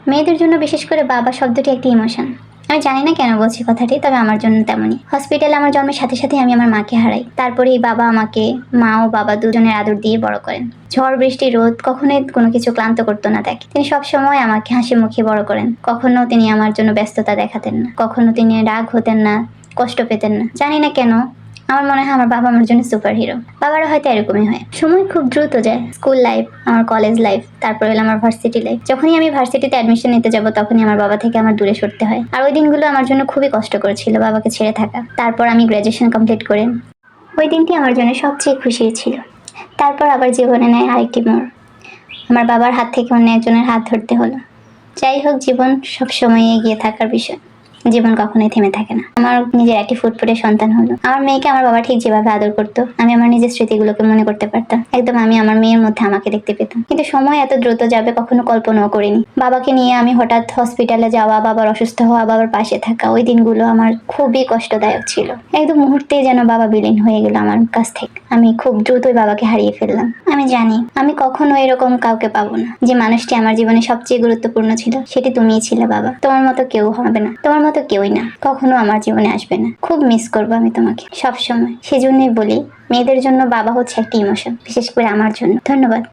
মেয়েদের জন্য বিশেষ করে বাবা শব্দটি একটি ইমোশন। আমি জানি না কেন বলছি কথাটি, তবে আমার জন্য তেমনই। হসপিটালে আমার জন্মের সাথে সাথে আমি আমার মাকে হারাই। তারপরেই বাবা আমাকে, মা ও বাবা দুজনের আদর দিয়ে বড় করেন। ঝড় বৃষ্টি রোদ কখনোই কোনো কিছু ক্লান্ত করতো না তাকে। তিনি সবসময় আমাকে হাসি মুখে বড় করেন। কখনো তিনি আমার জন্য ব্যস্ততা দেখাতেন না, কখনো তিনি রাগ হতেন না, কষ্ট পেতেন না। জানি না কেন আমার মনে হয় আমার বাবা আমার জন্য সুপার হিরো। বাবারা হয়তো এরকমই হয়। সময় খুব দ্রুত যায়। স্কুল লাইফ, আমার কলেজ লাইফ, তারপর এলো আমার ভার্সিটি লাইফ। যখনই আমি ভার্সিটিতে অ্যাডমিশন নিতে যাব তখনই আমার বাবা থেকে আমার দূরে সরতে হয়। আর ওই দিনগুলো আমার জন্য খুবই কষ্টকর ছিল, বাবাকে ছেড়ে থাকা। তারপর আমি গ্র্যাজুয়েশন কমপ্লিট করে ওই দিনটি আমার জন্য সবচেয়ে খুশির ছিল। তারপর আবার জীবনে নেয় আরেকটি মোড়। আমার বাবার হাত থেকে অন্য একজনের হাত ধরতে হলো। যাই হোক, জীবন সবসময় এগিয়ে থাকার বিষয়। জীবন কখনোই থেমে থাকে না। আমার নিজের একটি ফুটফুটে সন্তান হলো। আমার মেয়েকে আমার বাবা ঠিক যেভাবে আদর করতো, আমি আমার নিজের স্মৃতিগুলোকে মনে করতে পারতাম। একদম আমি আমার মেয়ের মধ্যে আমাকে দেখতে পেতাম। কিন্তু সময় এত দ্রুত যাবে কখনো কল্পনাও করিনি। বাবাকে নিয়ে আমি হঠাৎ হসপিটালে যাওয়া, বাবার অসুস্থ হওয়া, বাবার পাশে থাকা, ওই দিনগুলো আমার খুবই কষ্টদায়ক ছিল। একদম মুহূর্তেই যেন বাবা বিলীন হয়ে গেল আমার কাছ থেকে। আমি খুব দ্রুতই বাবাকে হারিয়ে ফেললাম। আমি জানি আমি কখনো এরকম কাউকে পাবো না। যে মানুষটি আমার জীবনে সবচেয়ে গুরুত্বপূর্ণ ছিল সেটি তুমিই ছিলে বাবা। তোমার মতো কেউ হবে না, তোমার মতো কেউই না, কখনো আমার জীবনে আসবে না। খুব মিস করবো আমি তোমাকে সবসময়। সেজন্যই বলি, মেয়েদের জন্য বাবা হচ্ছে একটি ইমোশন, বিশেষ করে আমার জন্য। ধন্যবাদ।